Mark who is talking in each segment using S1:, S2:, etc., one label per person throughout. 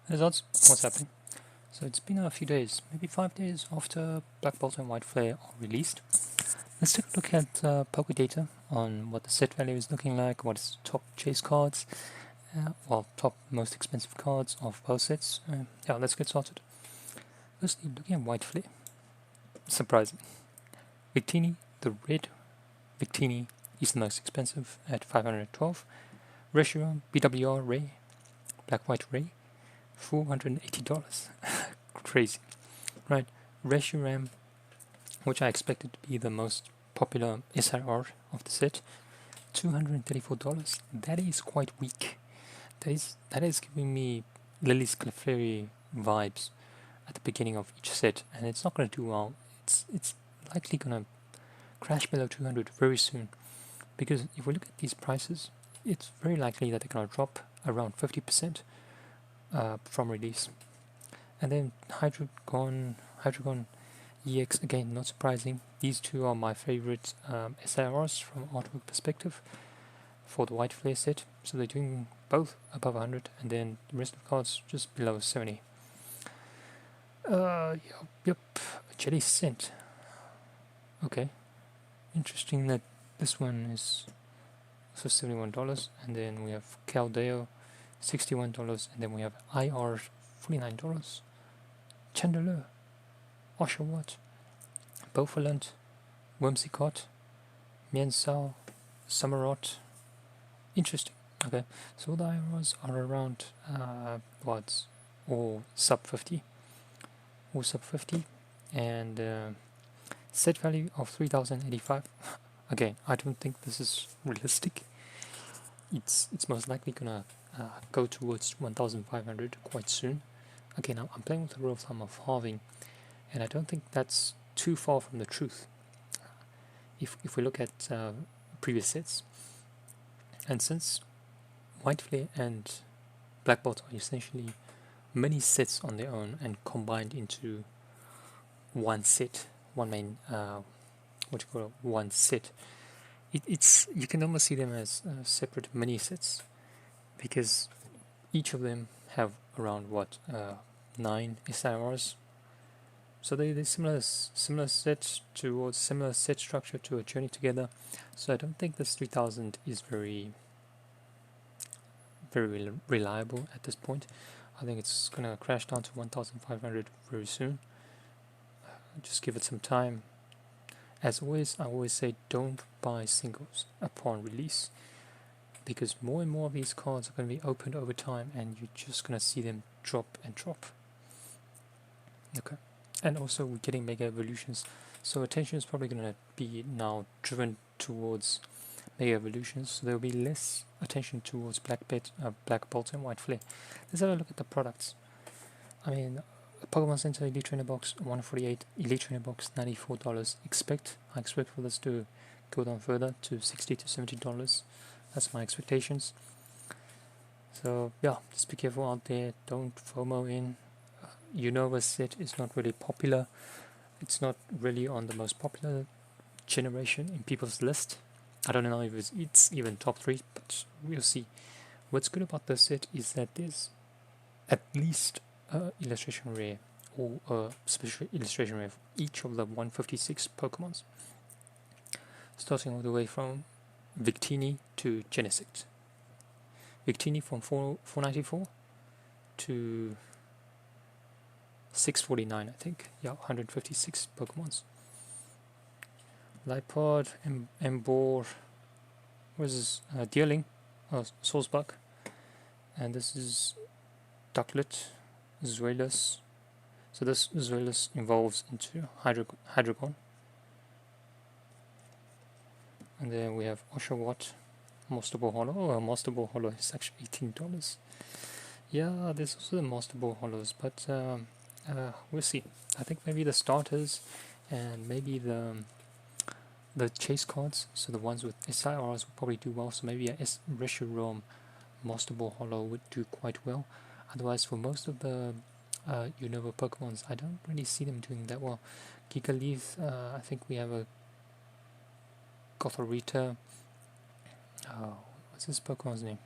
S1: Hey Zods, what's happening? So it's been a few days, maybe 5 days after Black Bolt and White Flare are released. Let's take a look at Poké data on what the set value is looking like, what is top chase cards, top most expensive cards of both sets. Yeah, let's get started. Firstly, looking at White Flare, surprising. Victini, the red Victini, is the most expensive at 512. Reshiram, BWR Ray, Black White Ray, $480. Crazy, right? Reshiram, which I expected to be the most popular SIR of the set, $234. That is quite weak. That is giving me Lily's Clefairy vibes at the beginning of each set, and it's not going to do well. It's likely going to crash below 200 very soon, because if we look at these prices, it's very likely that they're going to drop around 50% from release. And then Hydreigon EX, again, not surprising. These two are my favorite SIRs from artwork perspective for the White Flare set. So they're doing both above 100, and then the rest of the cards just below 70. Yep. Jelly Scent. Okay. Interesting that this one is also $71, and then we have Caldeo, $61, and then we have IR, $49. Chandelure, Oshawott, Bofalant, Whimsicott, Miensao, Samurott. Interesting. Okay, so the IRs are around or sub 50, and set value of 3085. Again, I don't think this is realistic. It's most likely gonna go towards 1500 quite soon. Again, I'm playing with the rule of thumb of halving, and I don't think that's too far from the truth. If we look at previous sets, and since White Flare and Black Bolt are essentially many sets on their own and combined into one set, one main, one set. It's you can almost see them as separate mini sets, because each of them have around 9 SIRs. So they're similar set structure to a Journey Together. So I don't think this 3000 is very reliable at this point. I think it's gonna crash down to 1500 very soon. Just give it some time. As always, I always say don't buy singles upon release, because more and more of these cards are going to be opened over time, and you're just going to see them drop and drop. Okay, and also we're getting Mega Evolutions, so attention is probably going to be now driven towards Mega Evolutions, so there will be less attention towards Black Bolt and White Flare. Let's have a look at the products. I mean, Pokemon Center Elite Trainer Box 148, Elite Trainer Box $94. I expect for this to go down further to $60 to $70. That's my expectations. So yeah, just be careful out there. Don't FOMO in. Unova set is not really popular. It's not really on the most popular generation in people's list. I don't know if it's even top 3, but we'll see. What's good about this set is that there's at least illustration rare or a special illustration rare for each of the 156 Pokemons, starting all the way from Victini to Genesect. Victini from 494 to 649, I think. Yeah, 156 Pokemons. Lipod, Embor, what is this? Deerling, Soulsbuck, and this is Ducklet, Zuelas. So this Zuelas evolves into Hydreigon. And then we have Oshawott, Master Ball Hollow. Oh, Master Ball Hollow is actually $18. Yeah, there's also the Master Ball Hollows, but we'll see. I think maybe the starters and maybe the chase cards, so the ones with SIRs will probably do well. So maybe a Reshiram Master Ball Hollow would do quite well. Otherwise, for most of the Unova Pokemons, I don't really see them doing that well. Gigalith, I think we have a Gothorita. What's this Pokemon's name?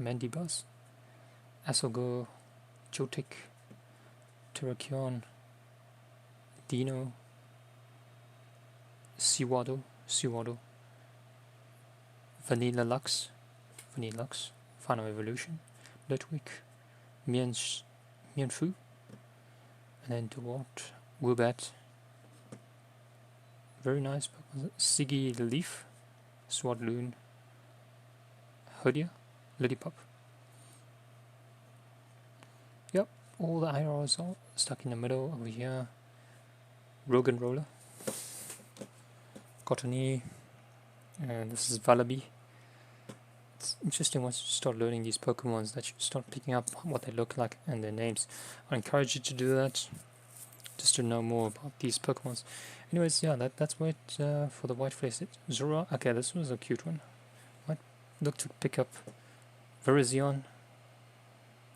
S1: Mandibuzz, Asogo, Jotek, Terrakion, Dino, Sewaddle, Vanilla Lux, Final Evolution, Ludwig, Mienfu, and then Dewart, Woobat, very nice Pokemon, Siggy the Leaf, Swadloon, Hodia, Lillipup. Yep, all the IRs are stuck in the middle over here. Rogan Roller, Cottony, and this is Valaby. It's interesting once you start learning these Pokemons that you start picking up what they look like and their names. I encourage you to do that, just to know more about these Pokemons. Anyways, yeah, that's it for the white face. Zora, okay, this was a cute one. Might look to pick up Virizion.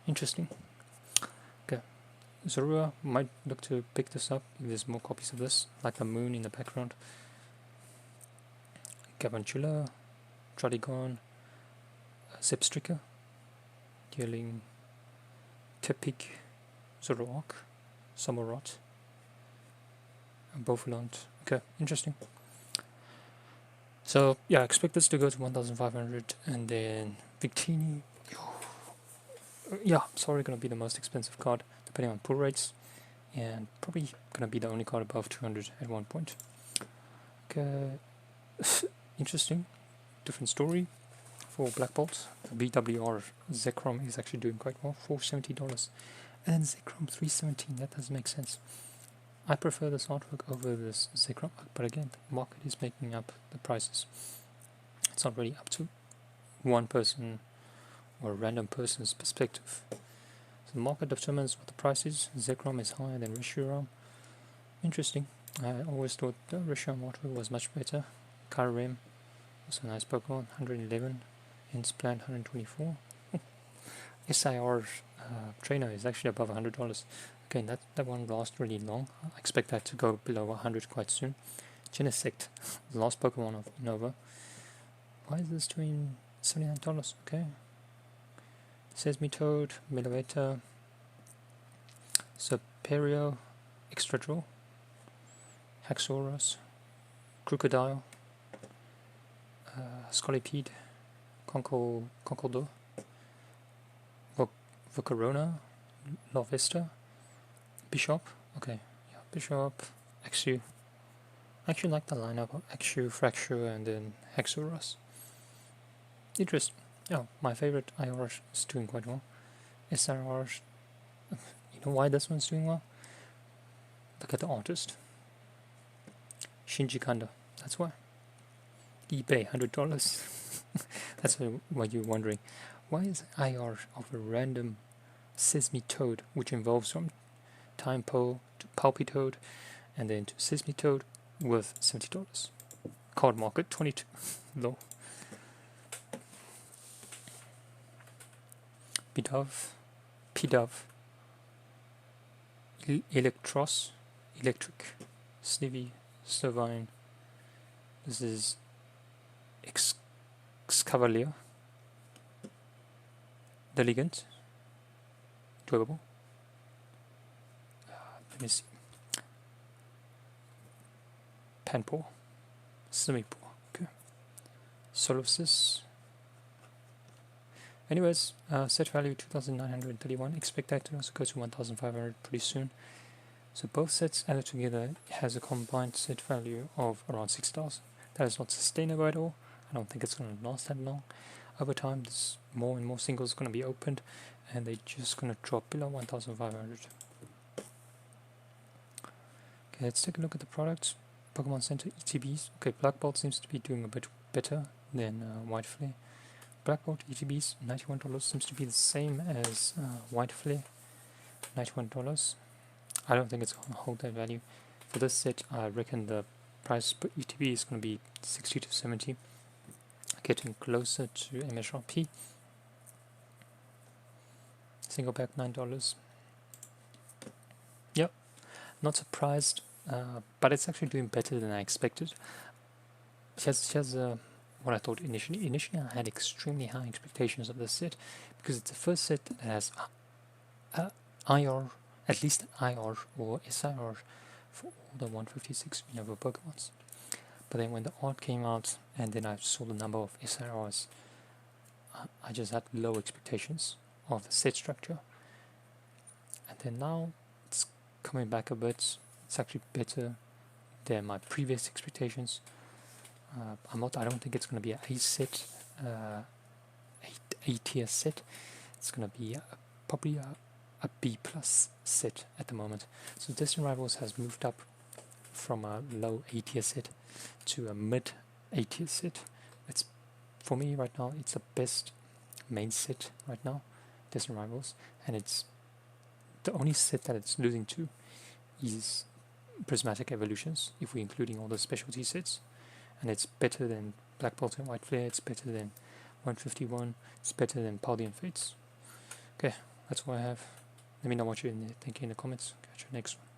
S1: Interesting. Okay, Zorua might look to pick this up if there's more copies of this, like a moon in the background. Gavantula, Tradigon, Zepstrika, Dealing, Tepig, Zoroark, Samurott, Bofalant. Okay, interesting. So yeah, expect this to go to 1,500, and then Victini. Yeah, sorry, gonna be the most expensive card depending on pull rates, and probably gonna be the only card above 200 at one point. Okay, interesting, different story for Black Bolt. The BWR Zekrom is actually doing quite well, $470, and then Zekrom 317. That doesn't make sense. I prefer this artwork over this Zekrom, but again, the market is making up the prices. It's not really up to one person or a random person's perspective. So the market determines what the price is. Zekrom is higher than Reshiram. Interesting. I always thought the Reshiram artwork was much better. Kyurem, also a nice Pokemon, 111. Insplant, 124. SIR trainer is actually above $100. Again, that one lasts really long. I expect that to go below 100 quite soon. Genesect, the last Pokemon of Nova. Why is this doing $79? Okay. Sesame Toad, Miliveta, Serperio, Excadrill, Haxorus, Crocodile, Scolipede, Conkeldurr, Volcarona, Larvesta, Bishop. Okay, yeah, Bishop, Axew. I actually like the lineup of Axew, Fraxure, and then Haxorus. Interesting. Yeah, my favorite IR is doing quite well. SRR, you know why this one's doing well? Look at the artist. Shinji Kanda, that's why. eBay, $100. That's why you're wondering. Why is IR of a random Sesame Toad, which involves from Tympole to Palpitoad and then to Sesame Toad, worth $70? Card market, 22. Low. Pidove, Electros, Electric, Snivy, Slovine. This is Excavalier, Deligant, Dwebble. Let me see. Panpour, Simipour, okay. Solosis. Anyways, set value 2,931. Expect that to also go to 1,500 pretty soon. So both sets added together has a combined set value of around 6,000. That is not sustainable at all. I don't think it's going to last that long. Over time, there's more and more singles going to be opened, and they're just going to drop below 1,500. Okay, let's take a look at the products. Pokemon Center ETBs. Okay, Black Bolt seems to be doing a bit better than White Flare. Black Bolt ETBs, $91, seems to be the same as White Flare, $91. I don't think it's going to hold that value. For this set, I reckon the price per ETB is going to be 60 to 70, getting closer to MSRP. Single pack, $9. Yep, not surprised, but it's actually doing better than I expected. It has what I thought initially. Initially, I had extremely high expectations of this set because it's the first set that has IR, at least IR or SIR for all the 156 Unova Pokemons. But then when the art came out and then I saw the number of SIRs, I just had low expectations of the set structure. And then now it's coming back a bit. It's actually better than my previous expectations. I don't think it's going to be a set, A tier set. It's going to be probably a B plus set at the moment. So Distant Rivals has moved up from a low A tier set to a mid A tier set. It's, for me right now, it's the best main set right now, Distant Rivals, and it's the only set that it's losing to is Prismatic Evolutions, if we're including all the specialty sets, and it's better than Black Bolt and White Flare, it's better than 151, it's better than Paldean Fates. Okay, that's what I have. Let me know what you think in the comments. Catch you next one.